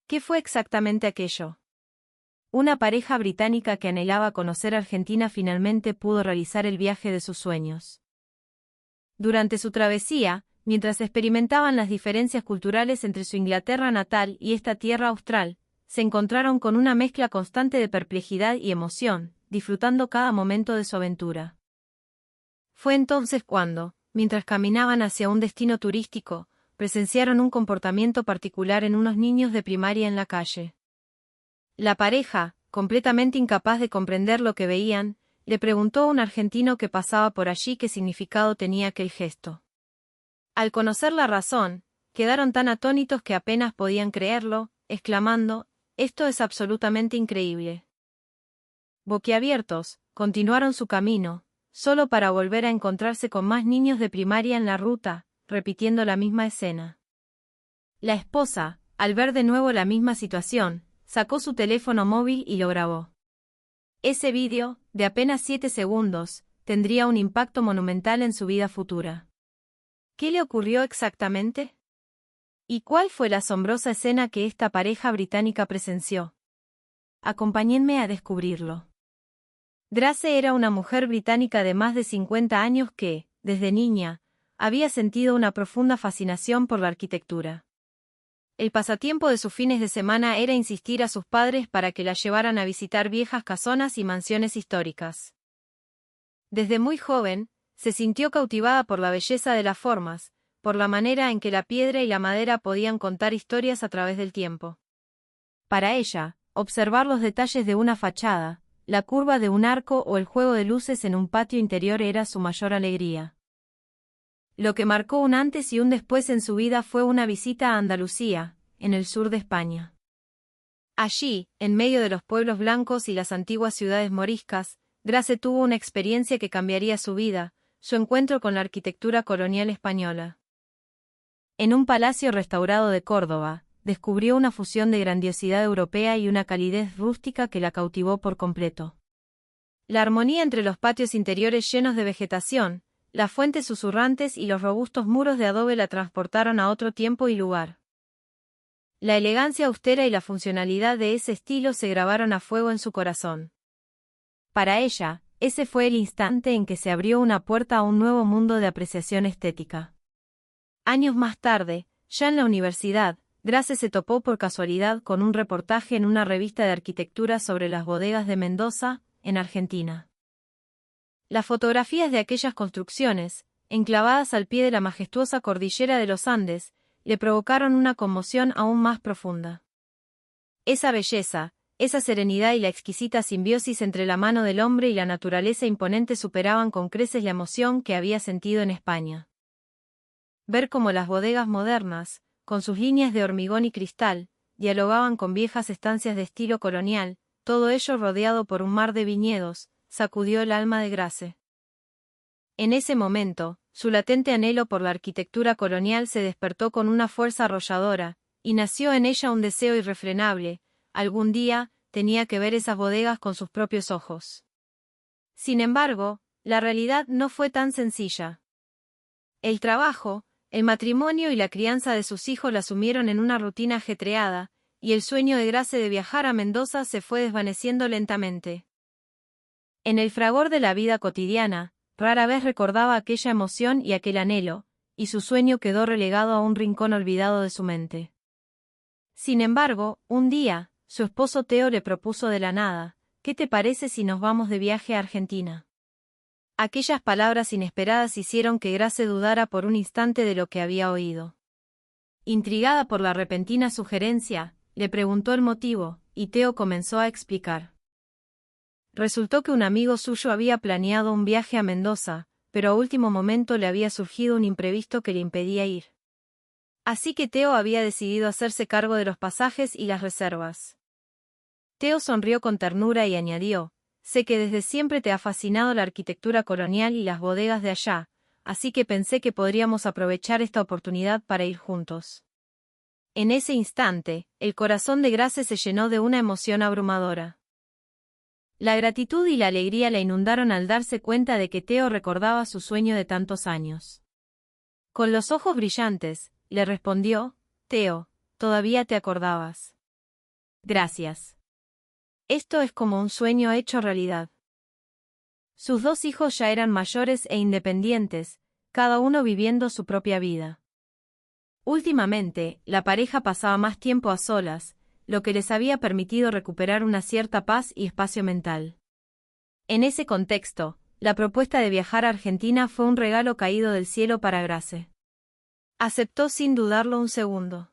¿Qué fue exactamente aquello? Una pareja británica que anhelaba conocer Argentina finalmente pudo realizar el viaje de sus sueños. Durante su travesía, mientras experimentaban las diferencias culturales entre su Inglaterra natal y esta tierra austral, se encontraron con una mezcla constante de perplejidad y emoción, disfrutando cada momento de su aventura. Fue entonces cuando, mientras caminaban hacia un destino turístico, presenciaron un comportamiento particular en unos niños de primaria en la calle. La pareja, completamente incapaz de comprender lo que veían, le preguntó a un argentino que pasaba por allí qué significado tenía aquel gesto. Al conocer la razón, quedaron tan atónitos que apenas podían creerlo, exclamando: «Esto es absolutamente increíble». Boquiabiertos, continuaron su camino, solo para volver a encontrarse con más niños de primaria en la ruta, repitiendo la misma escena. La esposa, al ver de nuevo la misma situación, sacó su teléfono móvil y lo grabó. Ese vídeo, de apenas 7 segundos, tendría un impacto monumental en su vida futura. ¿Qué le ocurrió exactamente? ¿Y cuál fue la asombrosa escena que esta pareja británica presenció? Acompáñenme a descubrirlo. Grace era una mujer británica de más de 50 años que, desde niña, había sentido una profunda fascinación por la arquitectura. El pasatiempo de sus fines de semana era insistir a sus padres para que la llevaran a visitar viejas casonas y mansiones históricas. Desde muy joven, se sintió cautivada por la belleza de las formas, por la manera en que la piedra y la madera podían contar historias a través del tiempo. Para ella, observar los detalles de una fachada, la curva de un arco o el juego de luces en un patio interior era su mayor alegría. Lo que marcó un antes y un después en su vida fue una visita a Andalucía, en el sur de España. Allí, en medio de los pueblos blancos y las antiguas ciudades moriscas, Grace tuvo una experiencia que cambiaría su vida, su encuentro con la arquitectura colonial española. En un palacio restaurado de Córdoba, descubrió una fusión de grandiosidad europea y una calidez rústica que la cautivó por completo. La armonía entre los patios interiores llenos de vegetación, las fuentes susurrantes y los robustos muros de adobe la transportaron a otro tiempo y lugar. La elegancia austera y la funcionalidad de ese estilo se grabaron a fuego en su corazón. Para ella, ese fue el instante en que se abrió una puerta a un nuevo mundo de apreciación estética. Años más tarde, ya en la universidad, Grace se topó por casualidad con un reportaje en una revista de arquitectura sobre las bodegas de Mendoza, en Argentina. Las fotografías de aquellas construcciones, enclavadas al pie de la majestuosa cordillera de los Andes, le provocaron una conmoción aún más profunda. Esa belleza, esa serenidad y la exquisita simbiosis entre la mano del hombre y la naturaleza imponente superaban con creces la emoción que había sentido en España. Ver cómo las bodegas modernas, con sus líneas de hormigón y cristal, dialogaban con viejas estancias de estilo colonial, todo ello rodeado por un mar de viñedos, sacudió el alma de Grace. En ese momento, su latente anhelo por la arquitectura colonial se despertó con una fuerza arrolladora, y nació en ella un deseo irrefrenable: algún día, tenía que ver esas bodegas con sus propios ojos. Sin embargo, la realidad no fue tan sencilla. El trabajo, el matrimonio y la crianza de sus hijos la sumieron en una rutina ajetreada, y el sueño de Grace de viajar a Mendoza se fue desvaneciendo lentamente. En el fragor de la vida cotidiana, rara vez recordaba aquella emoción y aquel anhelo, y su sueño quedó relegado a un rincón olvidado de su mente. Sin embargo, un día, su esposo Theo le propuso de la nada: «¿Qué te parece si nos vamos de viaje a Argentina?». Aquellas palabras inesperadas hicieron que Grace dudara por un instante de lo que había oído. Intrigada por la repentina sugerencia, le preguntó el motivo, y Theo comenzó a explicar. Resultó que un amigo suyo había planeado un viaje a Mendoza, pero a último momento le había surgido un imprevisto que le impedía ir. Así que Theo había decidido hacerse cargo de los pasajes y las reservas. Theo sonrió con ternura y añadió: «Sé que desde siempre te ha fascinado la arquitectura colonial y las bodegas de allá, así que pensé que podríamos aprovechar esta oportunidad para ir juntos». En ese instante, el corazón de Grace se llenó de una emoción abrumadora. La gratitud y la alegría la inundaron al darse cuenta de que Theo recordaba su sueño de tantos años. Con los ojos brillantes, le respondió: «Theo, todavía te acordabas». Gracias. Esto es como un sueño hecho realidad. Sus dos hijos ya eran mayores e independientes, cada uno viviendo su propia vida. Últimamente, la pareja pasaba más tiempo a solas, lo que les había permitido recuperar una cierta paz y espacio mental. En ese contexto, la propuesta de viajar a Argentina fue un regalo caído del cielo para Grace. Aceptó sin dudarlo un segundo.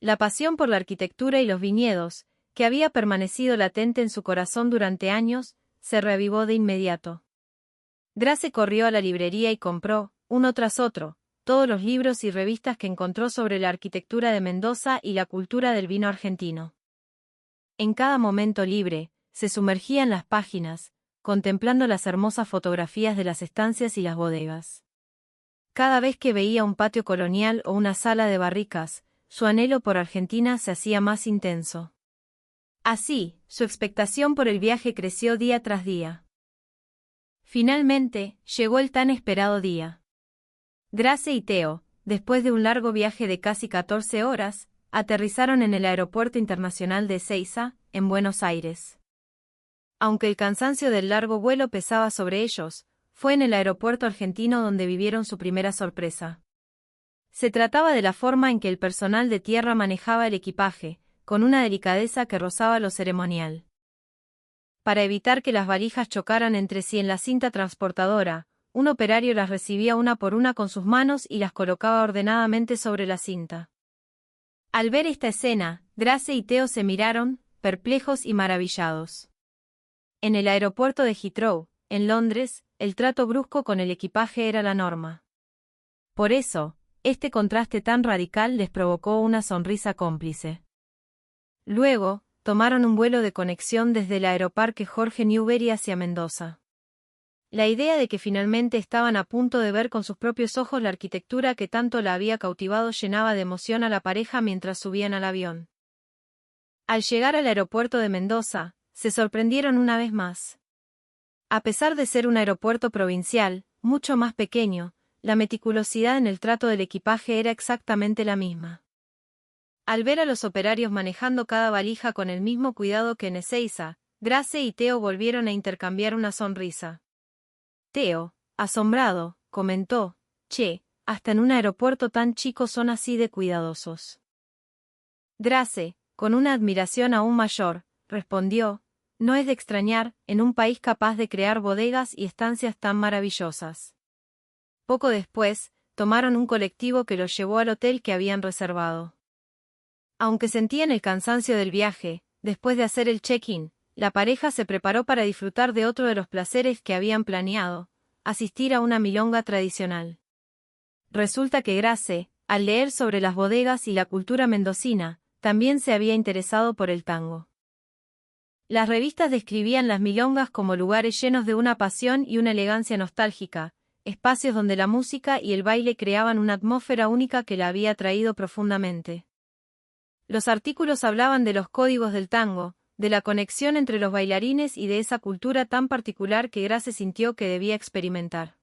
La pasión por la arquitectura y los viñedos, que había permanecido latente en su corazón durante años, se reavivó de inmediato. Grace corrió a la librería y compró, uno tras otro, todos los libros y revistas que encontró sobre la arquitectura de Mendoza y la cultura del vino argentino. En cada momento libre, se sumergía en las páginas, contemplando las hermosas fotografías de las estancias y las bodegas. Cada vez que veía un patio colonial o una sala de barricas, su anhelo por Argentina se hacía más intenso. Así, su expectación por el viaje creció día tras día. Finalmente, llegó el tan esperado día. Grace y Theo, después de un largo viaje de casi 14 horas, aterrizaron en el Aeropuerto Internacional de Ezeiza, en Buenos Aires. Aunque el cansancio del largo vuelo pesaba sobre ellos, fue en el aeropuerto argentino donde vivieron su primera sorpresa. Se trataba de la forma en que el personal de tierra manejaba el equipaje, con una delicadeza que rozaba lo ceremonial. Para evitar que las valijas chocaran entre sí en la cinta transportadora, un operario las recibía una por una con sus manos y las colocaba ordenadamente sobre la cinta. Al ver esta escena, Grace y Theo se miraron, perplejos y maravillados. En el aeropuerto de Heathrow, en Londres, el trato brusco con el equipaje era la norma. Por eso, este contraste tan radical les provocó una sonrisa cómplice. Luego, tomaron un vuelo de conexión desde el Aeroparque Jorge Newbery hacia Mendoza. La idea de que finalmente estaban a punto de ver con sus propios ojos la arquitectura que tanto la había cautivado llenaba de emoción a la pareja mientras subían al avión. Al llegar al aeropuerto de Mendoza, se sorprendieron una vez más. A pesar de ser un aeropuerto provincial, mucho más pequeño, la meticulosidad en el trato del equipaje era exactamente la misma. Al ver a los operarios manejando cada valija con el mismo cuidado que en Ezeiza, Grace y Theo volvieron a intercambiar una sonrisa. Theo, asombrado, comentó: «Che, hasta en un aeropuerto tan chico son así de cuidadosos». Grace, con una admiración aún mayor, respondió: «No es de extrañar, en un país capaz de crear bodegas y estancias tan maravillosas». Poco después, tomaron un colectivo que los llevó al hotel que habían reservado. Aunque sentían el cansancio del viaje, después de hacer el check-in, la pareja se preparó para disfrutar de otro de los placeres que habían planeado: asistir a una milonga tradicional. Resulta que Grace, al leer sobre las bodegas y la cultura mendocina, también se había interesado por el tango. Las revistas describían las milongas como lugares llenos de una pasión y una elegancia nostálgica, espacios donde la música y el baile creaban una atmósfera única que la había atraído profundamente. Los artículos hablaban de los códigos del tango, de la conexión entre los bailarines y de esa cultura tan particular que Grace sintió que debía experimentar.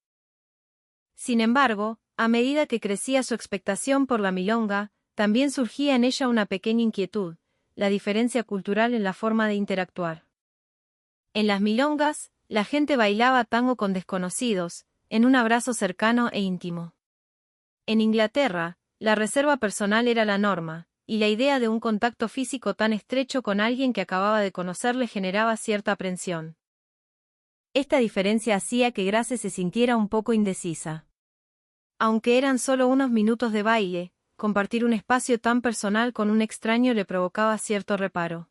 Sin embargo, a medida que crecía su expectación por la milonga, también surgía en ella una pequeña inquietud: la diferencia cultural en la forma de interactuar. En las milongas, la gente bailaba tango con desconocidos, en un abrazo cercano e íntimo. En Inglaterra, la reserva personal era la norma, y la idea de un contacto físico tan estrecho con alguien que acababa de conocer le generaba cierta aprensión. Esta diferencia hacía que Grace se sintiera un poco indecisa. Aunque eran solo unos minutos de baile, compartir un espacio tan personal con un extraño le provocaba cierto reparo.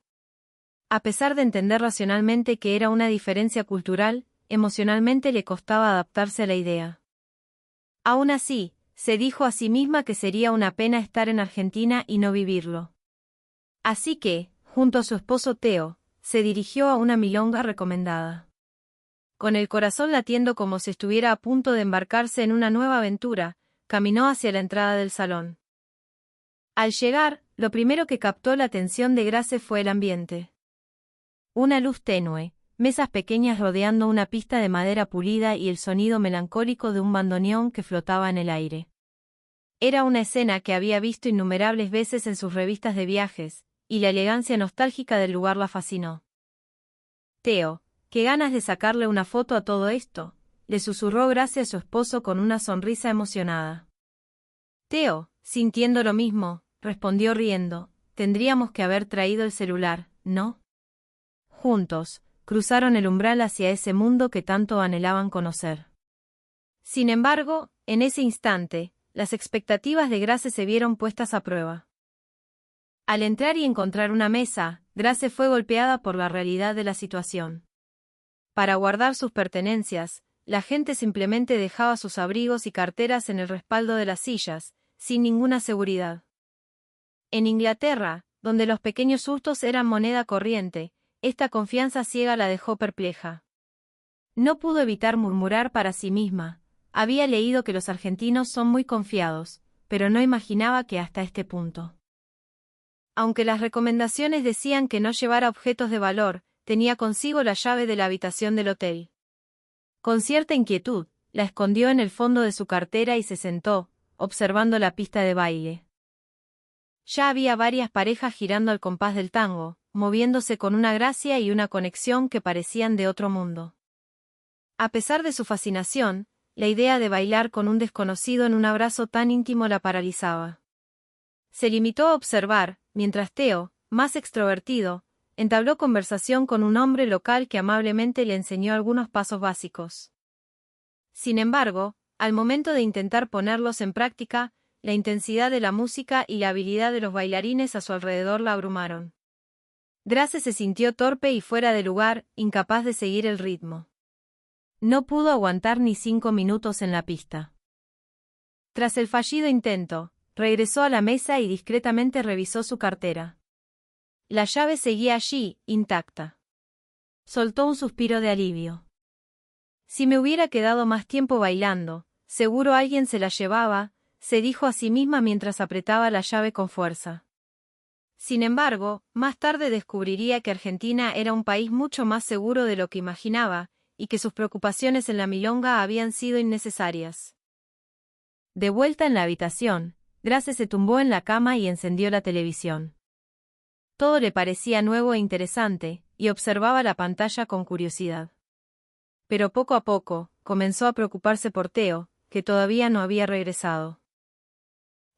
A pesar de entender racionalmente que era una diferencia cultural, emocionalmente le costaba adaptarse a la idea. Aún así, se dijo a sí misma que sería una pena estar en Argentina y no vivirlo. Así que, junto a su esposo Theo, se dirigió a una milonga recomendada. Con el corazón latiendo como si estuviera a punto de embarcarse en una nueva aventura, caminó hacia la entrada del salón. Al llegar, lo primero que captó la atención de Grace fue el ambiente. Una luz tenue, mesas pequeñas rodeando una pista de madera pulida y el sonido melancólico de un bandoneón que flotaba en el aire. Era una escena que había visto innumerables veces en sus revistas de viajes, y la elegancia nostálgica del lugar la fascinó. Theo, qué ganas de sacarle una foto a todo esto, le susurró Grace a su esposo con una sonrisa emocionada. Theo, sintiendo lo mismo, respondió riendo, tendríamos que haber traído el celular, ¿no? Juntos, cruzaron el umbral hacia ese mundo que tanto anhelaban conocer. Sin embargo, en ese instante, las expectativas de Grace se vieron puestas a prueba. Al entrar y encontrar una mesa, Grace fue golpeada por la realidad de la situación. Para guardar sus pertenencias, la gente simplemente dejaba sus abrigos y carteras en el respaldo de las sillas, sin ninguna seguridad. En Inglaterra, donde los pequeños sustos eran moneda corriente, esta confianza ciega la dejó perpleja. No pudo evitar murmurar para sí misma. Había leído que los argentinos son muy confiados, pero no imaginaba que hasta este punto. Aunque las recomendaciones decían que no llevara objetos de valor, tenía consigo la llave de la habitación del hotel. Con cierta inquietud, la escondió en el fondo de su cartera y se sentó, observando la pista de baile. Ya había varias parejas girando al compás del tango, moviéndose con una gracia y una conexión que parecían de otro mundo. A pesar de su fascinación, la idea de bailar con un desconocido en un abrazo tan íntimo la paralizaba. Se limitó a observar, mientras Theo, más extrovertido, entabló conversación con un hombre local que amablemente le enseñó algunos pasos básicos. Sin embargo, al momento de intentar ponerlos en práctica, la intensidad de la música y la habilidad de los bailarines a su alrededor la abrumaron. Grace se sintió torpe y fuera de lugar, incapaz de seguir el ritmo. No pudo aguantar ni 5 minutos en la pista. Tras el fallido intento, regresó a la mesa y discretamente revisó su cartera. La llave seguía allí, intacta. Soltó un suspiro de alivio. Si me hubiera quedado más tiempo bailando, seguro alguien se la llevaba, se dijo a sí misma mientras apretaba la llave con fuerza. Sin embargo, más tarde descubriría que Argentina era un país mucho más seguro de lo que imaginaba, y que sus preocupaciones en la milonga habían sido innecesarias. De vuelta en la habitación, Grace se tumbó en la cama y encendió la televisión. Todo le parecía nuevo e interesante, y observaba la pantalla con curiosidad. Pero poco a poco, comenzó a preocuparse por Theo, que todavía no había regresado.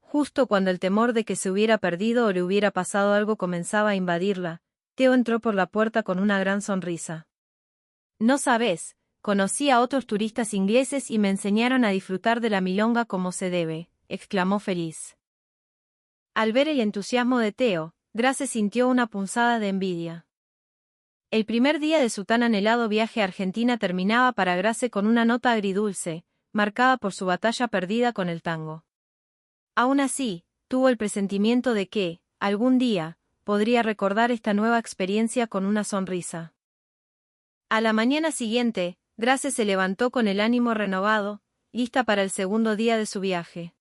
Justo cuando el temor de que se hubiera perdido o le hubiera pasado algo comenzaba a invadirla, Theo entró por la puerta con una gran sonrisa. No sabes, conocí a otros turistas ingleses y me enseñaron a disfrutar de la milonga como se debe, exclamó feliz. Al ver el entusiasmo de Theo, Grace sintió una punzada de envidia. El primer día de su tan anhelado viaje a Argentina terminaba para Grace con una nota agridulce, marcada por su batalla perdida con el tango. Aún así, tuvo el presentimiento de que, algún día, podría recordar esta nueva experiencia con una sonrisa. A la mañana siguiente, Grace se levantó con el ánimo renovado, lista para el segundo día de su viaje.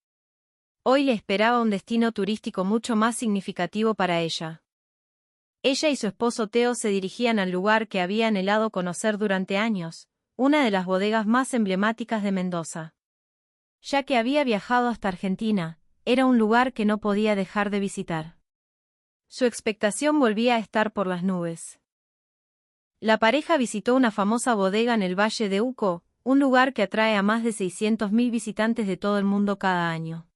Hoy le esperaba un destino turístico mucho más significativo para ella. Ella y su esposo Theo se dirigían al lugar que había anhelado conocer durante años, una de las bodegas más emblemáticas de Mendoza. Ya que había viajado hasta Argentina, era un lugar que no podía dejar de visitar. Su expectación volvía a estar por las nubes. La pareja visitó una famosa bodega en el Valle de Uco, un lugar que atrae a más de 600.000 visitantes de todo el mundo cada año.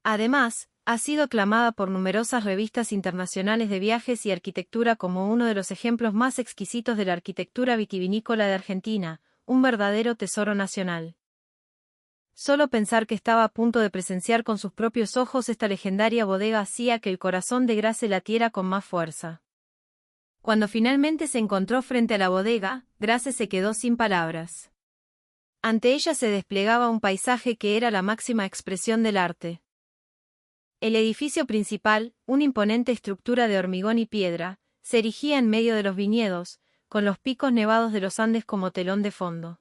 Además, ha sido aclamada por numerosas revistas internacionales de viajes y arquitectura como uno de los ejemplos más exquisitos de la arquitectura vitivinícola de Argentina, un verdadero tesoro nacional. Solo pensar que estaba a punto de presenciar con sus propios ojos esta legendaria bodega hacía que el corazón de Grace latiera con más fuerza. Cuando finalmente se encontró frente a la bodega, Grace se quedó sin palabras. Ante ella se desplegaba un paisaje que era la máxima expresión del arte. El edificio principal, una imponente estructura de hormigón y piedra, se erigía en medio de los viñedos, con los picos nevados de los Andes como telón de fondo.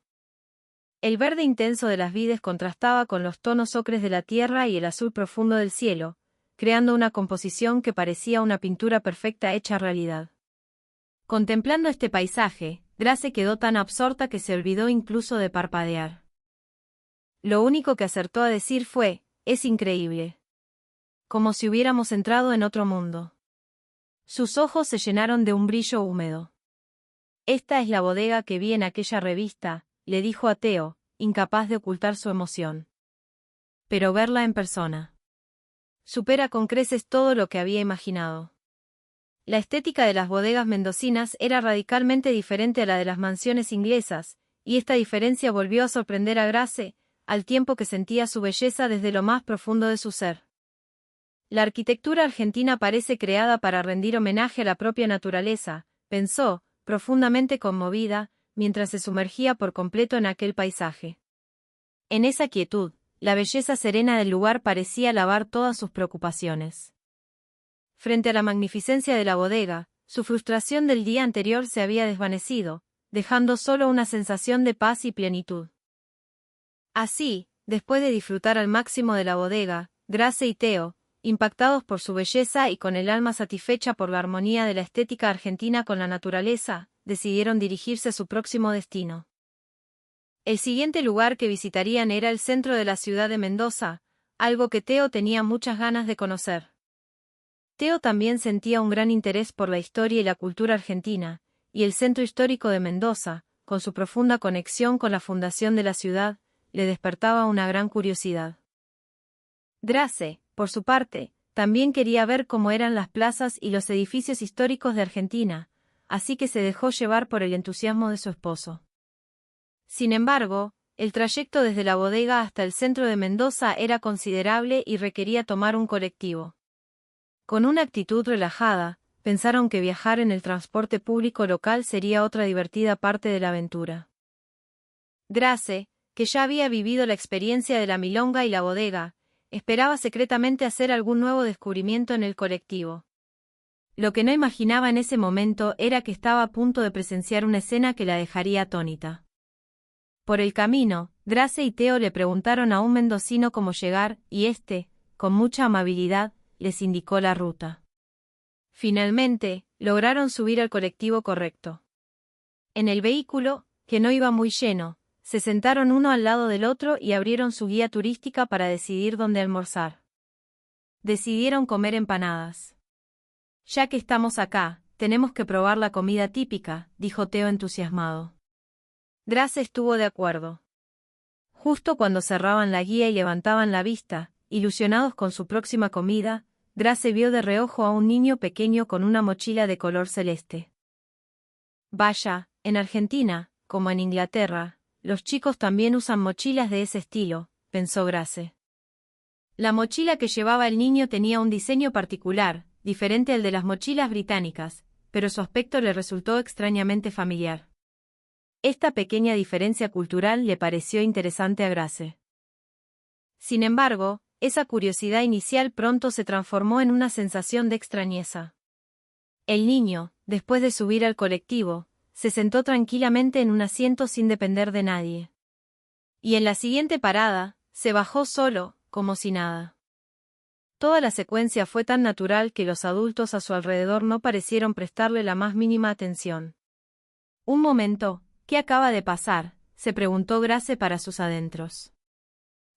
El verde intenso de las vides contrastaba con los tonos ocres de la tierra y el azul profundo del cielo, creando una composición que parecía una pintura perfecta hecha realidad. Contemplando este paisaje, Grace quedó tan absorta que se olvidó incluso de parpadear. Lo único que acertó a decir fue, «Es increíble». Como si hubiéramos entrado en otro mundo. Sus ojos se llenaron de un brillo húmedo. «Esta es la bodega que vi en aquella revista», le dijo a Theo, incapaz de ocultar su emoción. Pero verla en persona supera con creces todo lo que había imaginado. La estética de las bodegas mendocinas era radicalmente diferente a la de las mansiones inglesas, y esta diferencia volvió a sorprender a Grace, al tiempo que sentía su belleza desde lo más profundo de su ser. La arquitectura argentina parece creada para rendir homenaje a la propia naturaleza, pensó, profundamente conmovida, mientras se sumergía por completo en aquel paisaje. En esa quietud, la belleza serena del lugar parecía lavar todas sus preocupaciones. Frente a la magnificencia de la bodega, su frustración del día anterior se había desvanecido, dejando solo una sensación de paz y plenitud. Así, después de disfrutar al máximo de la bodega, Grace y Theo, impactados por su belleza y con el alma satisfecha por la armonía de la estética argentina con la naturaleza, decidieron dirigirse a su próximo destino. El siguiente lugar que visitarían era el centro de la ciudad de Mendoza, algo que Theo tenía muchas ganas de conocer. Theo también sentía un gran interés por la historia y la cultura argentina, y el centro histórico de Mendoza, con su profunda conexión con la fundación de la ciudad, le despertaba una gran curiosidad. Grace, por su parte, también quería ver cómo eran las plazas y los edificios históricos de Argentina, así que se dejó llevar por el entusiasmo de su esposo. Sin embargo, el trayecto desde la bodega hasta el centro de Mendoza era considerable y requería tomar un colectivo. Con una actitud relajada, pensaron que viajar en el transporte público local sería otra divertida parte de la aventura. Grace, que ya había vivido la experiencia de la milonga y la bodega, esperaba secretamente hacer algún nuevo descubrimiento en el colectivo. Lo que no imaginaba en ese momento era que estaba a punto de presenciar una escena que la dejaría atónita. Por el camino, Grace y Theo le preguntaron a un mendocino cómo llegar, y éste, con mucha amabilidad, les indicó la ruta. Finalmente, lograron subir al colectivo correcto. En el vehículo, que no iba muy lleno, se sentaron uno al lado del otro y abrieron su guía turística para decidir dónde almorzar. Decidieron comer empanadas. «Ya que estamos acá, tenemos que probar la comida típica», dijo Theo entusiasmado. Grace estuvo de acuerdo. Justo cuando cerraban la guía y levantaban la vista, ilusionados con su próxima comida, Grace vio de reojo a un niño pequeño con una mochila de color celeste. Vaya, en Argentina, como en Inglaterra, los chicos también usan mochilas de ese estilo, pensó Grace. La mochila que llevaba el niño tenía un diseño particular, diferente al de las mochilas británicas, pero su aspecto le resultó extrañamente familiar. Esta pequeña diferencia cultural le pareció interesante a Grace. Sin embargo, esa curiosidad inicial pronto se transformó en una sensación de extrañeza. El niño, después de subir al colectivo, se sentó tranquilamente en un asiento sin depender de nadie. Y en la siguiente parada, se bajó solo, como si nada. Toda la secuencia fue tan natural que los adultos a su alrededor no parecieron prestarle la más mínima atención. Un momento, ¿qué acaba de pasar?, se preguntó Grace para sus adentros.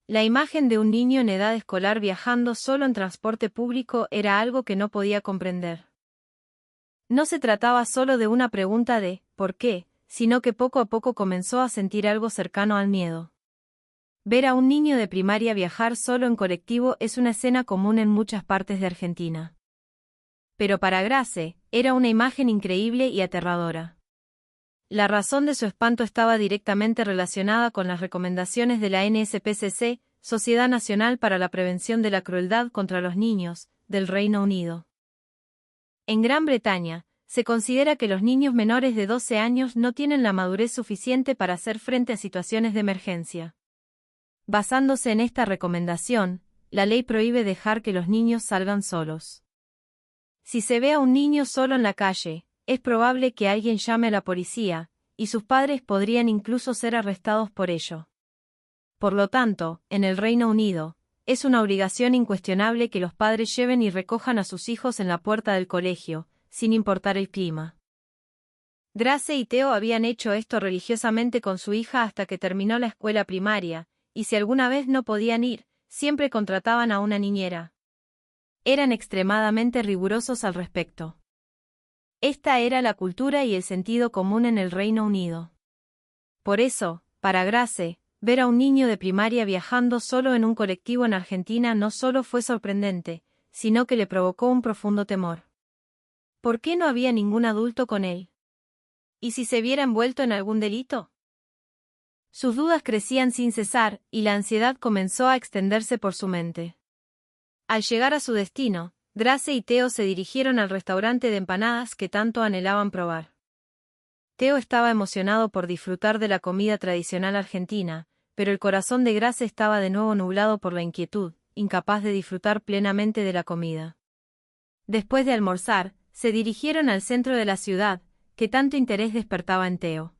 La imagen de un niño en edad escolar viajando solo en transporte público era algo que no podía comprender. No se trataba solo de una pregunta de ¿por qué?, sino que poco a poco comenzó a sentir algo cercano al miedo. Ver a un niño de primaria viajar solo en colectivo es una escena común en muchas partes de Argentina. Pero para Grace, era una imagen increíble y aterradora. La razón de su espanto estaba directamente relacionada con las recomendaciones de la NSPCC, Sociedad Nacional para la Prevención de la Crueldad contra los Niños, del Reino Unido. En Gran Bretaña, se considera que los niños menores de 12 años no tienen la madurez suficiente para hacer frente a situaciones de emergencia. Basándose en esta recomendación, la ley prohíbe dejar que los niños salgan solos. Si se ve a un niño solo en la calle, es probable que alguien llame a la policía, y sus padres podrían incluso ser arrestados por ello. Por lo tanto, en el Reino Unido, es una obligación incuestionable que los padres lleven y recojan a sus hijos en la puerta del colegio, sin importar el clima. Grace y Theo habían hecho esto religiosamente con su hija hasta que terminó la escuela primaria, y si alguna vez no podían ir, siempre contrataban a una niñera. Eran extremadamente rigurosos al respecto. Esta era la cultura y el sentido común en el Reino Unido. Por eso, para Grace, ver a un niño de primaria viajando solo en un colectivo en Argentina no solo fue sorprendente, sino que le provocó un profundo temor. ¿Por qué no había ningún adulto con él? ¿Y si se viera envuelto en algún delito? Sus dudas crecían sin cesar, y la ansiedad comenzó a extenderse por su mente. Al llegar a su destino, Grace y Theo se dirigieron al restaurante de empanadas que tanto anhelaban probar. Theo estaba emocionado por disfrutar de la comida tradicional argentina, pero el corazón de Grace estaba de nuevo nublado por la inquietud, incapaz de disfrutar plenamente de la comida. Después de almorzar, se dirigieron al centro de la ciudad, que tanto interés despertaba en Theo.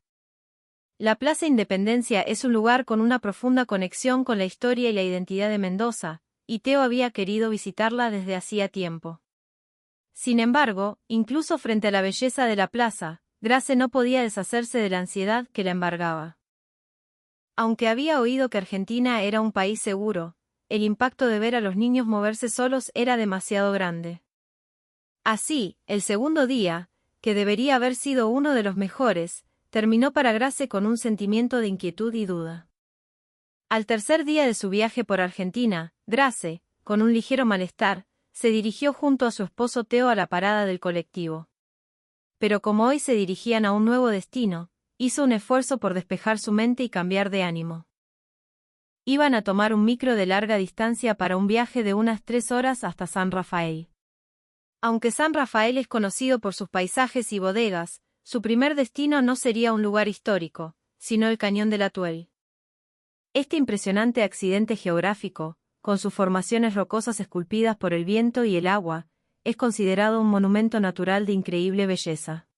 La Plaza Independencia es un lugar con una profunda conexión con la historia y la identidad de Mendoza, y Theo había querido visitarla desde hacía tiempo. Sin embargo, incluso frente a la belleza de la plaza, Grace no podía deshacerse de la ansiedad que la embargaba. Aunque había oído que Argentina era un país seguro, el impacto de ver a los niños moverse solos era demasiado grande. Así, el segundo día, que debería haber sido uno de los mejores, terminó para Grace con un sentimiento de inquietud y duda. Al tercer día de su viaje por Argentina, Grace, con un ligero malestar, se dirigió junto a su esposo Theo a la parada del colectivo. Pero como hoy se dirigían a un nuevo destino, hizo un esfuerzo por despejar su mente y cambiar de ánimo. Iban a tomar un micro de larga distancia para un viaje de unas 3 horas hasta San Rafael. Aunque San Rafael es conocido por sus paisajes y bodegas, su primer destino no sería un lugar histórico, sino el Cañón del Atuel. Este impresionante accidente geográfico, con sus formaciones rocosas esculpidas por el viento y el agua, es considerado un monumento natural de increíble belleza.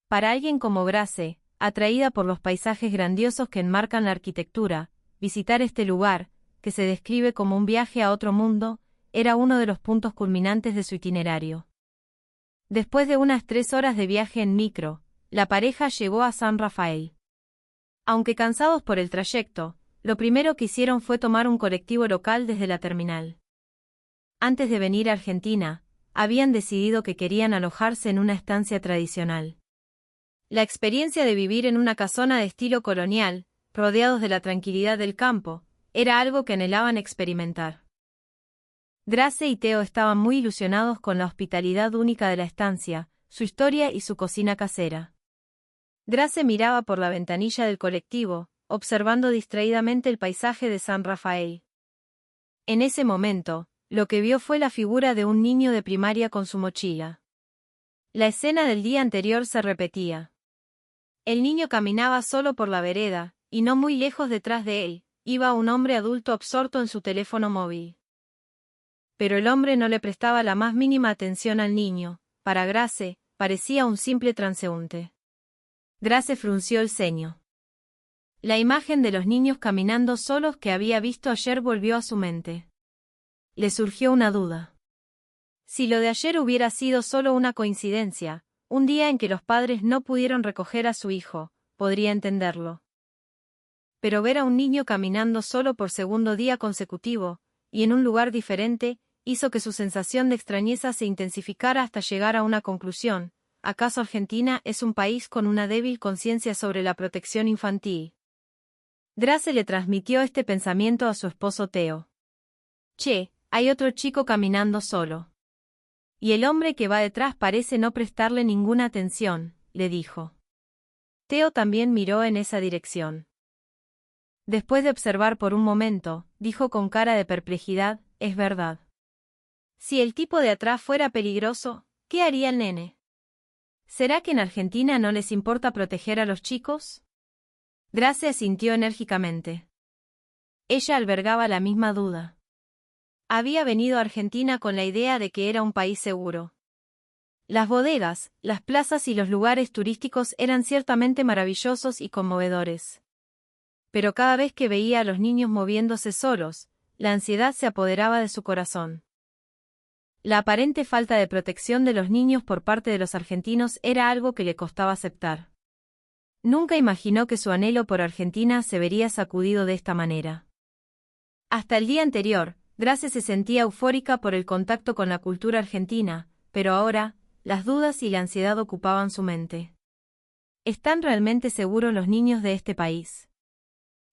Para alguien como Grace, atraída por los paisajes grandiosos que enmarcan la arquitectura, visitar este lugar, que se describe como un viaje a otro mundo, era uno de los puntos culminantes de su itinerario. Después de unas 3 horas de viaje en micro, la pareja llegó a San Rafael. Aunque cansados por el trayecto, lo primero que hicieron fue tomar un colectivo local desde la terminal. Antes de venir a Argentina, habían decidido que querían alojarse en una estancia tradicional. La experiencia de vivir en una casona de estilo colonial, rodeados de la tranquilidad del campo, era algo que anhelaban experimentar. Grace y Theo estaban muy ilusionados con la hospitalidad única de la estancia, su historia y su cocina casera. Grace miraba por la ventanilla del colectivo, observando distraídamente el paisaje de San Rafael. En ese momento, lo que vio fue la figura de un niño de primaria con su mochila. La escena del día anterior se repetía. El niño caminaba solo por la vereda, y no muy lejos detrás de él, iba un hombre adulto absorto en su teléfono móvil. Pero el hombre no le prestaba la más mínima atención al niño. Para Grace, parecía un simple transeúnte. Grace frunció el ceño. La imagen de los niños caminando solos que había visto ayer volvió a su mente. Le surgió una duda. Si lo de ayer hubiera sido solo una coincidencia, un día en que los padres no pudieron recoger a su hijo, podría entenderlo. Pero ver a un niño caminando solo por segundo día consecutivo, y en un lugar diferente, hizo que su sensación de extrañeza se intensificara hasta llegar a una conclusión. ¿Acaso Argentina es un país con una débil conciencia sobre la protección infantil? Grace le transmitió este pensamiento a su esposo Theo. Che, hay otro chico caminando solo. Y el hombre que va detrás parece no prestarle ninguna atención, le dijo. Theo también miró en esa dirección. Después de observar por un momento, dijo con cara de perplejidad, es verdad. Si el tipo de atrás fuera peligroso, ¿qué haría el nene? ¿Será que en Argentina no les importa proteger a los chicos? Grace asintió enérgicamente. Ella albergaba la misma duda. Había venido a Argentina con la idea de que era un país seguro. Las bodegas, las plazas y los lugares turísticos eran ciertamente maravillosos y conmovedores. Pero cada vez que veía a los niños moviéndose solos, la ansiedad se apoderaba de su corazón. La aparente falta de protección de los niños por parte de los argentinos era algo que le costaba aceptar. Nunca imaginó que su anhelo por Argentina se vería sacudido de esta manera. Hasta el día anterior, Grace se sentía eufórica por el contacto con la cultura argentina, pero ahora, las dudas y la ansiedad ocupaban su mente. ¿Están realmente seguros los niños de este país?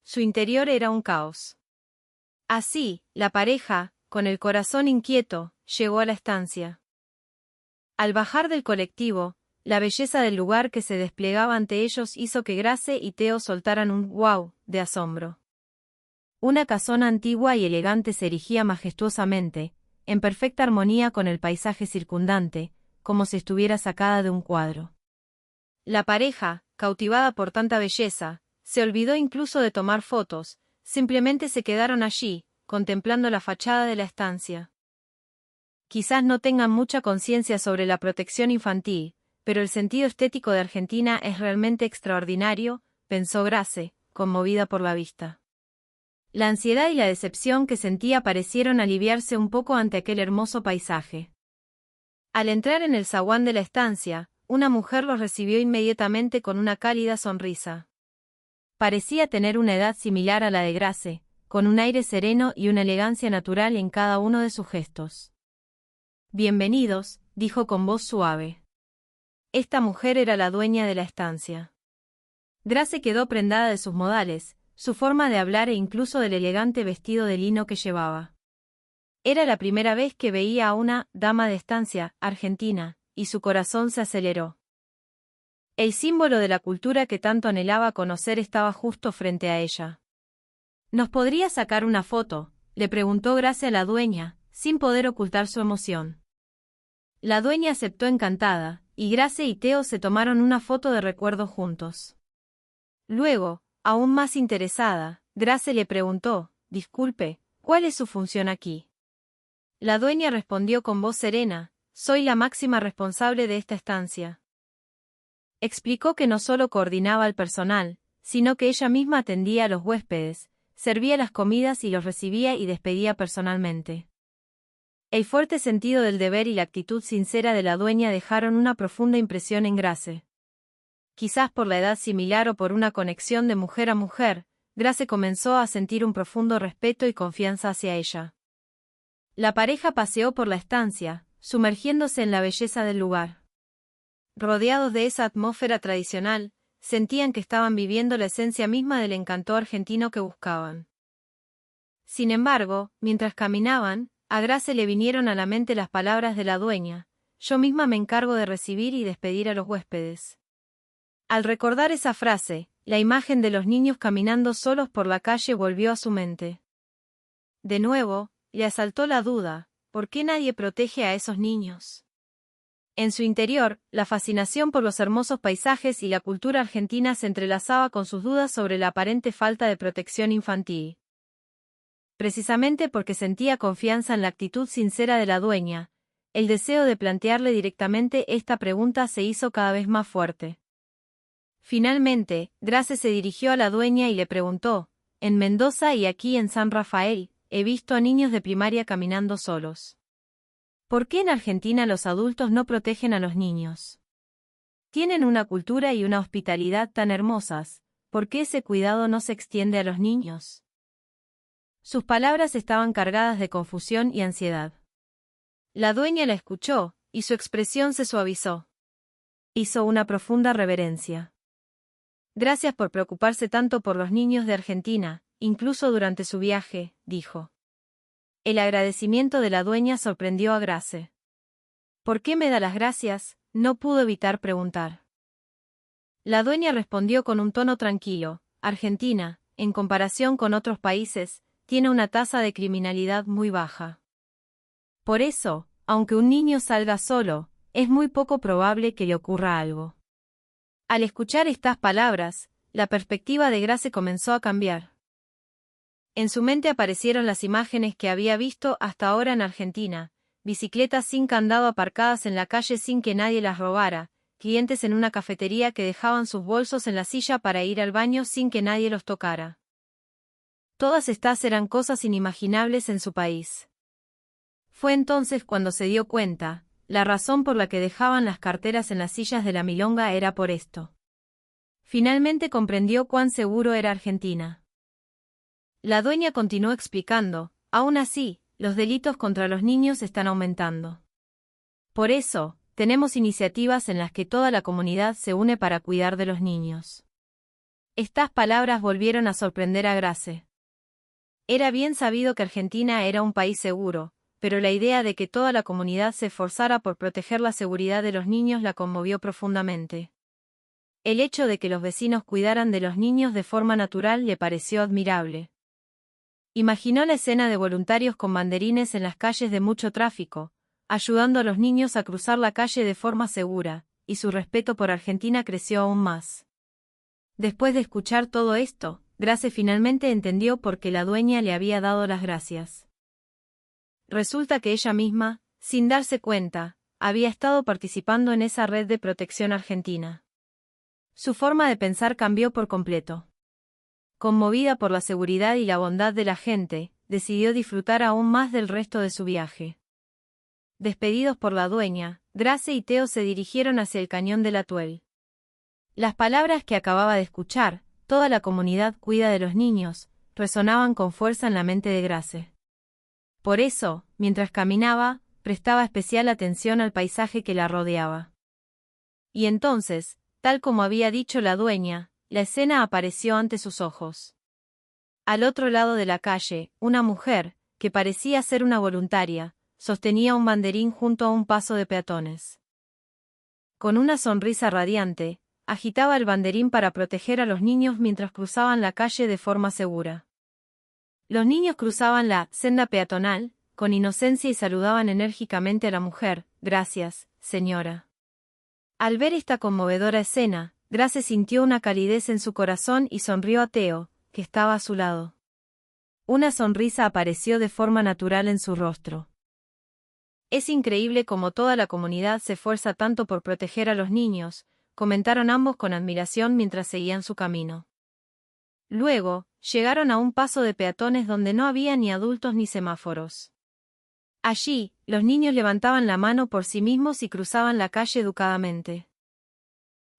Su interior era un caos. Así, la pareja, con el corazón inquieto, llegó a la estancia. Al bajar del colectivo, la belleza del lugar que se desplegaba ante ellos hizo que Grace y Theo soltaran un «wow» de asombro. Una casona antigua y elegante se erigía majestuosamente, en perfecta armonía con el paisaje circundante, como si estuviera sacada de un cuadro. La pareja, cautivada por tanta belleza, se olvidó incluso de tomar fotos, simplemente se quedaron allí, contemplando la fachada de la estancia. Quizás no tengan mucha conciencia sobre la protección infantil, pero el sentido estético de Argentina es realmente extraordinario, pensó Grace, conmovida por la vista. La ansiedad y la decepción que sentía parecieron aliviarse un poco ante aquel hermoso paisaje. Al entrar en el zaguán de la estancia, una mujer los recibió inmediatamente con una cálida sonrisa. Parecía tener una edad similar a la de Grace, con un aire sereno y una elegancia natural en cada uno de sus gestos. «Bienvenidos», dijo con voz suave. Esta mujer era la dueña de la estancia. Grace quedó prendada de sus modales, su forma de hablar e incluso del elegante vestido de lino que llevaba. Era la primera vez que veía a una «dama de estancia» argentina, y su corazón se aceleró. El símbolo de la cultura que tanto anhelaba conocer estaba justo frente a ella. «¿Nos podría sacar una foto?», le preguntó Grace a la dueña, sin poder ocultar su emoción. La dueña aceptó encantada, y Grace y Theo se tomaron una foto de recuerdo juntos. Luego, aún más interesada, Grace le preguntó, «Disculpe, ¿cuál es su función aquí?». La dueña respondió con voz serena, «Soy la máxima responsable de esta estancia». Explicó que no solo coordinaba al personal, sino que ella misma atendía a los huéspedes, servía las comidas y los recibía y despedía personalmente. El fuerte sentido del deber y la actitud sincera de la dueña dejaron una profunda impresión en Grace. Quizás por la edad similar o por una conexión de mujer a mujer, Grace comenzó a sentir un profundo respeto y confianza hacia ella. La pareja paseó por la estancia, sumergiéndose en la belleza del lugar. Rodeados de esa atmósfera tradicional, sentían que estaban viviendo la esencia misma del encanto argentino que buscaban. Sin embargo, mientras caminaban, a Grace le vinieron a la mente las palabras de la dueña: «Yo misma me encargo de recibir y despedir a los huéspedes». Al recordar esa frase, la imagen de los niños caminando solos por la calle volvió a su mente. De nuevo, le asaltó la duda: ¿por qué nadie protege a esos niños? En su interior, la fascinación por los hermosos paisajes y la cultura argentina se entrelazaba con sus dudas sobre la aparente falta de protección infantil. Precisamente porque sentía confianza en la actitud sincera de la dueña, el deseo de plantearle directamente esta pregunta se hizo cada vez más fuerte. Finalmente, Grace se dirigió a la dueña y le preguntó: «En Mendoza y aquí en San Rafael, he visto a niños de primaria caminando solos. ¿Por qué en Argentina los adultos no protegen a los niños? Tienen una cultura y una hospitalidad tan hermosas, ¿por qué ese cuidado no se extiende a los niños?». Sus palabras estaban cargadas de confusión y ansiedad. La dueña la escuchó, y su expresión se suavizó. Hizo una profunda reverencia. «Gracias por preocuparse tanto por los niños de Argentina, incluso durante su viaje», dijo. El agradecimiento de la dueña sorprendió a Grace. «¿Por qué me da las gracias?», no pudo evitar preguntar. La dueña respondió con un tono tranquilo: «Argentina, en comparación con otros países, tiene una tasa de criminalidad muy baja. Por eso, aunque un niño salga solo, es muy poco probable que le ocurra algo». Al escuchar estas palabras, la perspectiva de Grace comenzó a cambiar. En su mente aparecieron las imágenes que había visto hasta ahora en Argentina: bicicletas sin candado aparcadas en la calle sin que nadie las robara, clientes en una cafetería que dejaban sus bolsos en la silla para ir al baño sin que nadie los tocara. Todas estas eran cosas inimaginables en su país. Fue entonces cuando se dio cuenta: la razón por la que dejaban las carteras en las sillas de la milonga era por esto. Finalmente comprendió cuán seguro era Argentina. La dueña continuó explicando: «Aún así, los delitos contra los niños están aumentando. Por eso, tenemos iniciativas en las que toda la comunidad se une para cuidar de los niños. Estas palabras volvieron a sorprender a Grace. Era bien sabido que Argentina era un país seguro, pero la idea de que toda la comunidad se esforzara por proteger la seguridad de los niños la conmovió profundamente. El hecho de que los vecinos cuidaran de los niños de forma natural le pareció admirable. Imaginó la escena de voluntarios con banderines en las calles de mucho tráfico, ayudando a los niños a cruzar la calle de forma segura, y su respeto por Argentina creció aún más. Después de escuchar todo esto, Grace finalmente entendió por qué la dueña le había dado las gracias. Resulta que ella misma, sin darse cuenta, había estado participando en esa red de protección argentina. Su forma de pensar cambió por completo. Conmovida por la seguridad y la bondad de la gente, decidió disfrutar aún más del resto de su viaje. Despedidos por la dueña, Grace y Theo se dirigieron hacia el cañón del Atuel. Las palabras que acababa de escuchar, toda la comunidad cuida de los niños, resonaban con fuerza en la mente de Grace. Por eso, mientras caminaba, prestaba especial atención al paisaje que la rodeaba. Y entonces, tal como había dicho la dueña, la escena apareció ante sus ojos. Al otro lado de la calle, una mujer, que parecía ser una voluntaria, sostenía un banderín junto a un paso de peatones. Con una sonrisa radiante, agitaba el banderín para proteger a los niños mientras cruzaban la calle de forma segura. Los niños cruzaban la senda peatonal, con inocencia y saludaban enérgicamente a la mujer. «Gracias, señora». Al ver esta conmovedora escena, Grace sintió una calidez en su corazón y sonrió a Theo, que estaba a su lado. Una sonrisa apareció de forma natural en su rostro. Es increíble cómo toda la comunidad se esfuerza tanto por proteger a los niños, comentaron ambos con admiración mientras seguían su camino. Luego, llegaron a un paso de peatones donde no había ni adultos ni semáforos. Allí, los niños levantaban la mano por sí mismos y cruzaban la calle educadamente.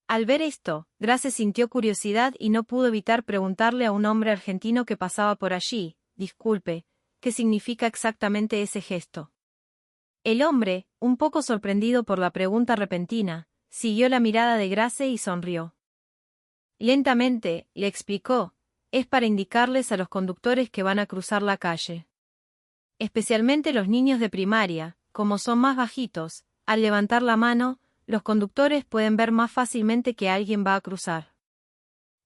Al ver esto, Grace sintió curiosidad y no pudo evitar preguntarle a un hombre argentino que pasaba por allí, «Disculpe, ¿qué significa exactamente ese gesto?». El hombre, un poco sorprendido por la pregunta repentina, siguió la mirada de Grace y sonrió. Lentamente, le explicó, es para indicarles a los conductores que van a cruzar la calle. Especialmente los niños de primaria, como son más bajitos, al levantar la mano, los conductores pueden ver más fácilmente que alguien va a cruzar.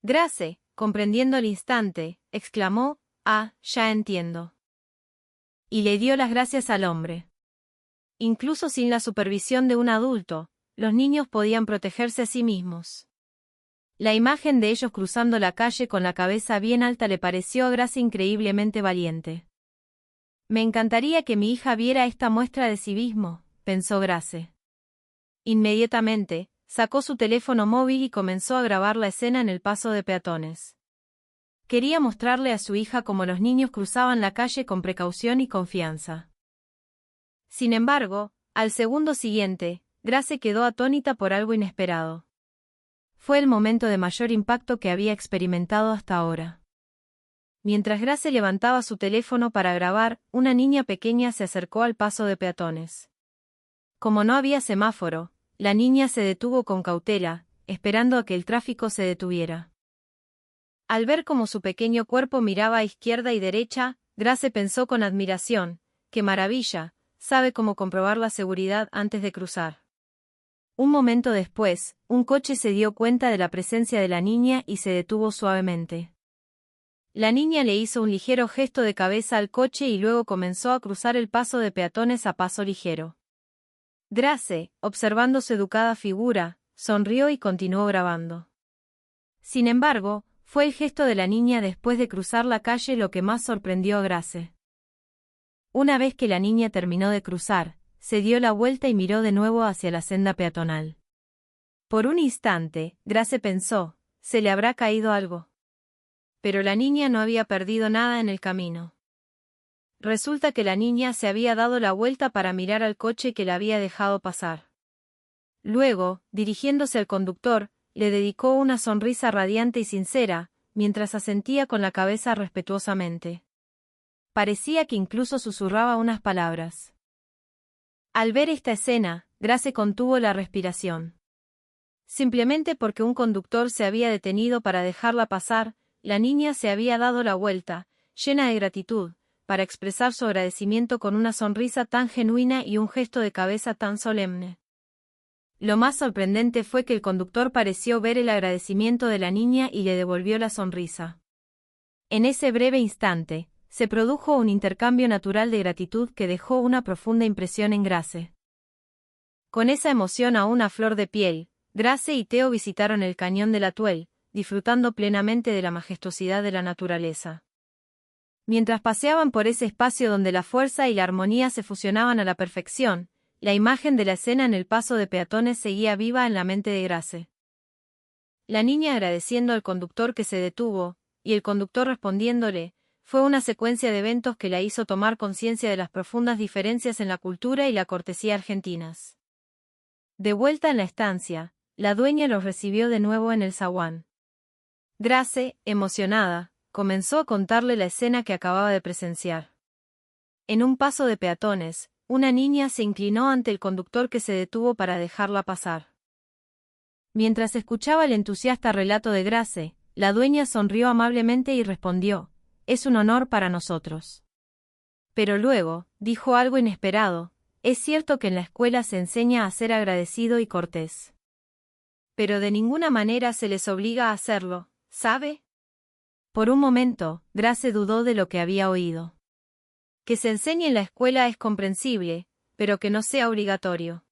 Grace, comprendiendo el instante, exclamó, «Ah, ya entiendo». Y le dio las gracias al hombre. Incluso sin la supervisión de un adulto, los niños podían protegerse a sí mismos. La imagen de ellos cruzando la calle con la cabeza bien alta le pareció a Grace increíblemente valiente. «Me encantaría que mi hija viera esta muestra de civismo», pensó Grace. Inmediatamente, sacó su teléfono móvil y comenzó a grabar la escena en el paso de peatones. Quería mostrarle a su hija cómo los niños cruzaban la calle con precaución y confianza. Sin embargo, al segundo siguiente, Grace quedó atónita por algo inesperado. Fue el momento de mayor impacto que había experimentado hasta ahora. Mientras Grace levantaba su teléfono para grabar, una niña pequeña se acercó al paso de peatones. Como no había semáforo, la niña se detuvo con cautela, esperando a que el tráfico se detuviera. Al ver cómo su pequeño cuerpo miraba a izquierda y derecha, Grace pensó con admiración, ¡qué maravilla! Sabe cómo comprobar la seguridad antes de cruzar. Un momento después, un coche se dio cuenta de la presencia de la niña y se detuvo suavemente. La niña le hizo un ligero gesto de cabeza al coche y luego comenzó a cruzar el paso de peatones a paso ligero. Grace, observando su educada figura, sonrió y continuó grabando. Sin embargo, fue el gesto de la niña después de cruzar la calle lo que más sorprendió a Grace. Una vez que la niña terminó de cruzar, se dio la vuelta y miró de nuevo hacia la senda peatonal. Por un instante, Grace pensó, ¿se le habrá caído algo? Pero la niña no había perdido nada en el camino. Resulta que la niña se había dado la vuelta para mirar al coche que la había dejado pasar. Luego, dirigiéndose al conductor, le dedicó una sonrisa radiante y sincera, mientras asentía con la cabeza respetuosamente. Parecía que incluso susurraba unas palabras. Al ver esta escena, Grace contuvo la respiración. Simplemente porque un conductor se había detenido para dejarla pasar, la niña se había dado la vuelta, llena de gratitud, para expresar su agradecimiento con una sonrisa tan genuina y un gesto de cabeza tan solemne. Lo más sorprendente fue que el conductor pareció ver el agradecimiento de la niña y le devolvió la sonrisa. En ese breve instante, se produjo un intercambio natural de gratitud que dejó una profunda impresión en Grace. Con esa emoción aún a flor de piel, Grace y Theo visitaron el cañón del Atuel, disfrutando plenamente de la majestuosidad de la naturaleza. Mientras paseaban por ese espacio donde la fuerza y la armonía se fusionaban a la perfección, la imagen de la escena en el paso de peatones seguía viva en la mente de Grace. La niña agradeciendo al conductor que se detuvo, y el conductor respondiéndole, fue una secuencia de eventos que la hizo tomar conciencia de las profundas diferencias en la cultura y la cortesía argentinas. De vuelta en la estancia, la dueña los recibió de nuevo en el zaguán. Grace, emocionada, comenzó a contarle la escena que acababa de presenciar. En un paso de peatones, una niña se inclinó ante el conductor que se detuvo para dejarla pasar. Mientras escuchaba el entusiasta relato de Grace, la dueña sonrió amablemente y respondió, «Es un honor para nosotros». Pero luego, dijo algo inesperado, «Es cierto que en la escuela se enseña a ser agradecido y cortés. Pero de ninguna manera se les obliga a hacerlo, ¿sabe?». Por un momento, Grace dudó de lo que había oído. Que se enseñe en la escuela es comprensible, pero que no sea obligatorio.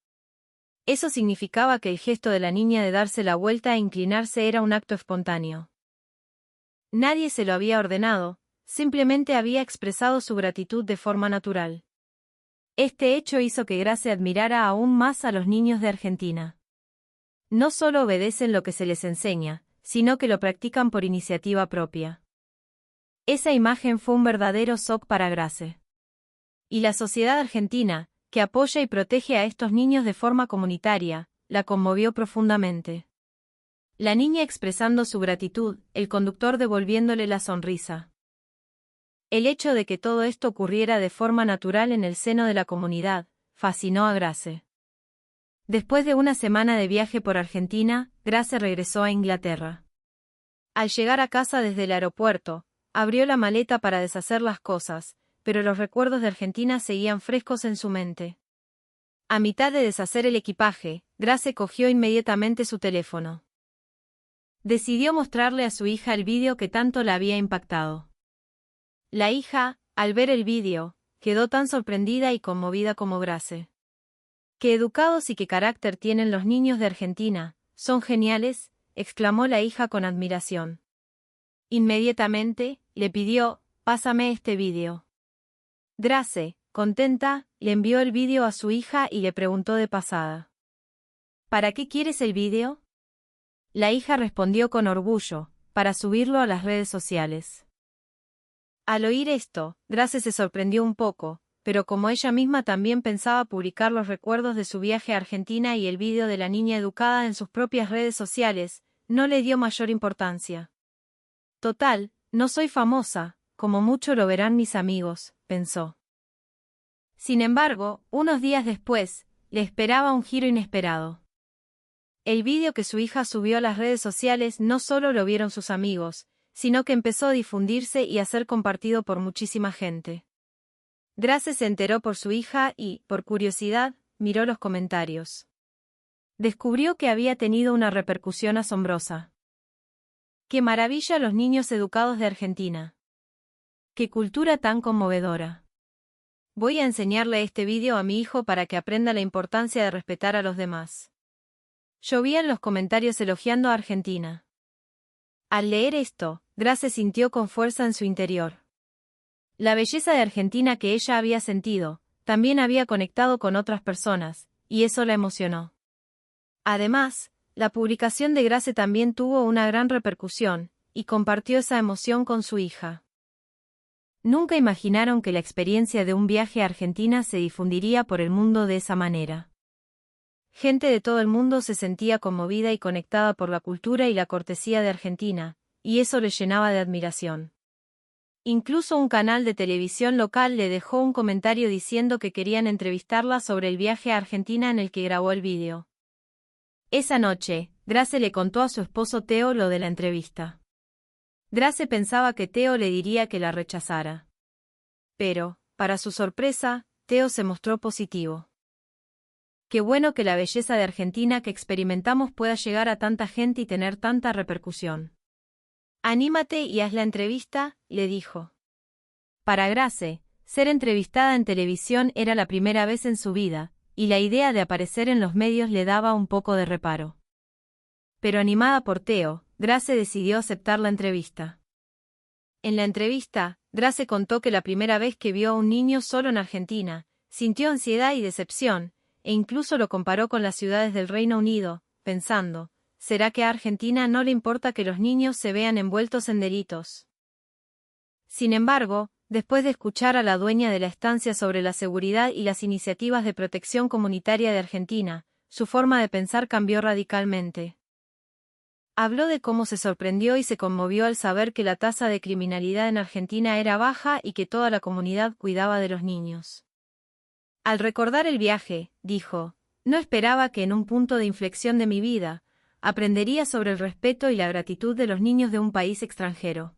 Eso significaba que el gesto de la niña de darse la vuelta e inclinarse era un acto espontáneo. Nadie se lo había ordenado, simplemente había expresado su gratitud de forma natural. Este hecho hizo que Grace admirara aún más a los niños de Argentina. No solo obedecen lo que se les enseña, sino que lo practican por iniciativa propia. Esa imagen fue un verdadero shock para Grace. Y la sociedad argentina, que apoya y protege a estos niños de forma comunitaria, la conmovió profundamente. La niña expresando su gratitud, el conductor devolviéndole la sonrisa. El hecho de que todo esto ocurriera de forma natural en el seno de la comunidad, fascinó a Grace. Después de una semana de viaje por Argentina, Grace regresó a Inglaterra. Al llegar a casa desde el aeropuerto, abrió la maleta para deshacer las cosas, pero los recuerdos de Argentina seguían frescos en su mente. A mitad de deshacer el equipaje, Grace cogió inmediatamente su teléfono. Decidió mostrarle a su hija el vídeo que tanto la había impactado. La hija, al ver el vídeo, quedó tan sorprendida y conmovida como Grace. «Qué educados y qué carácter tienen los niños de Argentina, son geniales», exclamó la hija con admiración. Inmediatamente, le pidió, «Pásame este vídeo». Grace, contenta, le envió el vídeo a su hija y le preguntó de pasada. «¿Para qué quieres el vídeo?». La hija respondió con orgullo, «Para subirlo a las redes sociales». Al oír esto, Grace se sorprendió un poco, pero como ella misma también pensaba publicar los recuerdos de su viaje a Argentina y el vídeo de la niña educada en sus propias redes sociales, no le dio mayor importancia. «Total, no soy famosa, como mucho lo verán mis amigos», pensó. Sin embargo, unos días después, le esperaba un giro inesperado. El vídeo que su hija subió a las redes sociales no solo lo vieron sus amigos, sino que empezó a difundirse y a ser compartido por muchísima gente. Grace se enteró por su hija y, por curiosidad, miró los comentarios. Descubrió que había tenido una repercusión asombrosa. ¡Qué maravilla los niños educados de Argentina! ¡Qué cultura tan conmovedora! Voy a enseñarle este vídeo a mi hijo para que aprenda la importancia de respetar a los demás. Llovían los comentarios elogiando a Argentina. Al leer esto, Grace sintió con fuerza en su interior. La belleza de Argentina que ella había sentido, también había conectado con otras personas, y eso la emocionó. Además, la publicación de Grace también tuvo una gran repercusión, y compartió esa emoción con su hija. Nunca imaginaron que la experiencia de un viaje a Argentina se difundiría por el mundo de esa manera. Gente de todo el mundo se sentía conmovida y conectada por la cultura y la cortesía de Argentina, y eso les llenaba de admiración. Incluso un canal de televisión local le dejó un comentario diciendo que querían entrevistarla sobre el viaje a Argentina en el que grabó el vídeo. Esa noche, Grace le contó a su esposo Theo lo de la entrevista. Grace pensaba que Theo le diría que la rechazara. Pero, para su sorpresa, Theo se mostró positivo. Qué bueno que la belleza de Argentina que experimentamos pueda llegar a tanta gente y tener tanta repercusión. Anímate y haz la entrevista, le dijo. Para Grace, ser entrevistada en televisión era la primera vez en su vida, y la idea de aparecer en los medios le daba un poco de reparo. Pero animada por Theo, Grace decidió aceptar la entrevista. En la entrevista, Grace contó que la primera vez que vio a un niño solo en Argentina, sintió ansiedad y decepción, e incluso lo comparó con las ciudades del Reino Unido, pensando, ¿será que a Argentina no le importa que los niños se vean envueltos en delitos? Sin embargo, después de escuchar a la dueña de la estancia sobre la seguridad y las iniciativas de protección comunitaria de Argentina, su forma de pensar cambió radicalmente. Habló de cómo se sorprendió y se conmovió al saber que la tasa de criminalidad en Argentina era baja y que toda la comunidad cuidaba de los niños. Al recordar el viaje, dijo, no esperaba que en un punto de inflexión de mi vida, aprendería sobre el respeto y la gratitud de los niños de un país extranjero.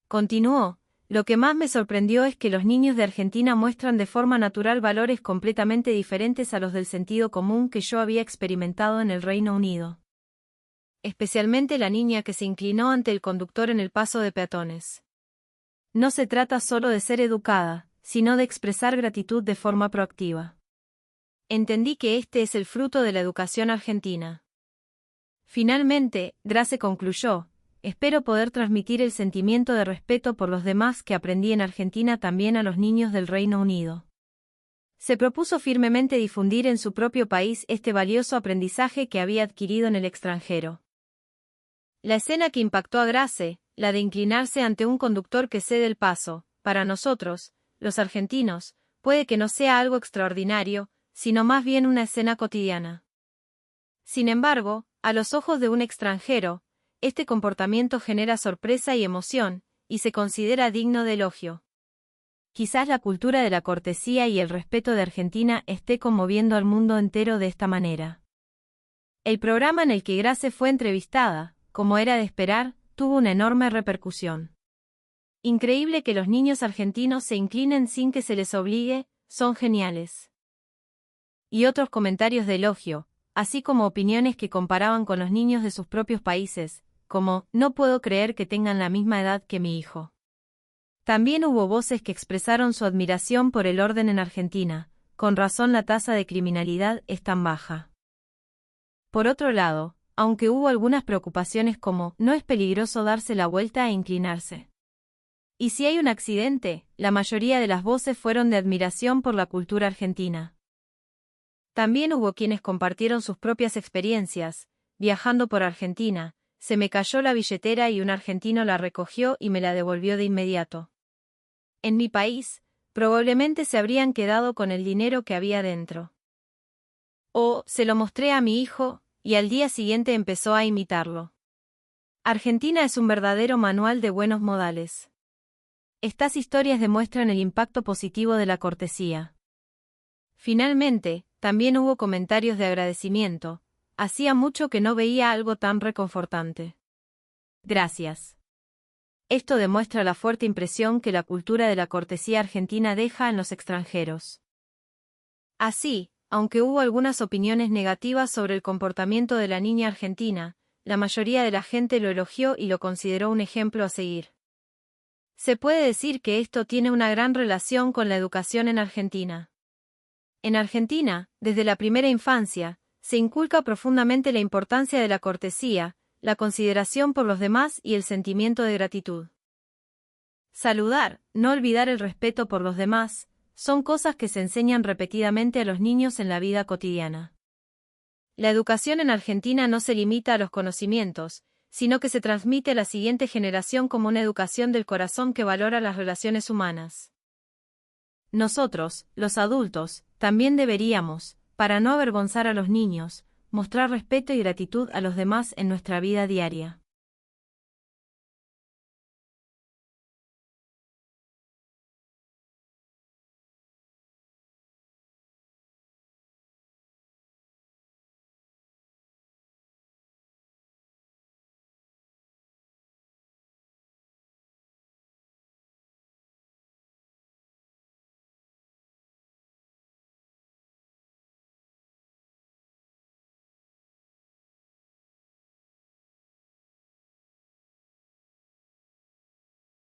Continuó, lo que más me sorprendió es que los niños de Argentina muestran de forma natural valores completamente diferentes a los del sentido común que yo había experimentado en el Reino Unido. Especialmente la niña que se inclinó ante el conductor en el paso de peatones. No se trata solo de ser educada, sino de expresar gratitud de forma proactiva. Entendí que este es el fruto de la educación argentina. Finalmente, Grace concluyó, espero poder transmitir el sentimiento de respeto por los demás que aprendí en Argentina también a los niños del Reino Unido. Se propuso firmemente difundir en su propio país este valioso aprendizaje que había adquirido en el extranjero. La escena que impactó a Grace, la de inclinarse ante un conductor que cede el paso, para nosotros, los argentinos, puede que no sea algo extraordinario, sino más bien una escena cotidiana. Sin embargo, a los ojos de un extranjero, este comportamiento genera sorpresa y emoción, y se considera digno de elogio. Quizás la cultura de la cortesía y el respeto de Argentina esté conmoviendo al mundo entero de esta manera. El programa en el que Grace fue entrevistada, como era de esperar, tuvo una enorme repercusión. Increíble que los niños argentinos se inclinen sin que se les obligue, son geniales. Y otros comentarios de elogio, así como opiniones que comparaban con los niños de sus propios países, como, no puedo creer que tengan la misma edad que mi hijo. También hubo voces que expresaron su admiración por el orden en Argentina, con razón la tasa de criminalidad es tan baja. Por otro lado, aunque hubo algunas preocupaciones como, no es peligroso darse la vuelta e inclinarse. Y si hay un accidente, la mayoría de las voces fueron de admiración por la cultura argentina. También hubo quienes compartieron sus propias experiencias, viajando por Argentina, se me cayó la billetera y un argentino la recogió y me la devolvió de inmediato. En mi país, probablemente se habrían quedado con el dinero que había dentro. O, se lo mostré a mi hijo, y al día siguiente empezó a imitarlo. Argentina es un verdadero manual de buenos modales. Estas historias demuestran el impacto positivo de la cortesía. Finalmente, también hubo comentarios de agradecimiento. Hacía mucho que no veía algo tan reconfortante. Gracias. Esto demuestra la fuerte impresión que la cultura de la cortesía argentina deja en los extranjeros. Así, aunque hubo algunas opiniones negativas sobre el comportamiento de la niña argentina, la mayoría de la gente lo elogió y lo consideró un ejemplo a seguir. Se puede decir que esto tiene una gran relación con la educación en Argentina. En Argentina, desde la primera infancia, se inculca profundamente la importancia de la cortesía, la consideración por los demás y el sentimiento de gratitud. Saludar, no olvidar el respeto por los demás, son cosas que se enseñan repetidamente a los niños en la vida cotidiana. La educación en Argentina no se limita a los conocimientos, sino que se transmite a la siguiente generación como una educación del corazón que valora las relaciones humanas. Nosotros, los adultos, también deberíamos, para no avergonzar a los niños, mostrar respeto y gratitud a los demás en nuestra vida diaria.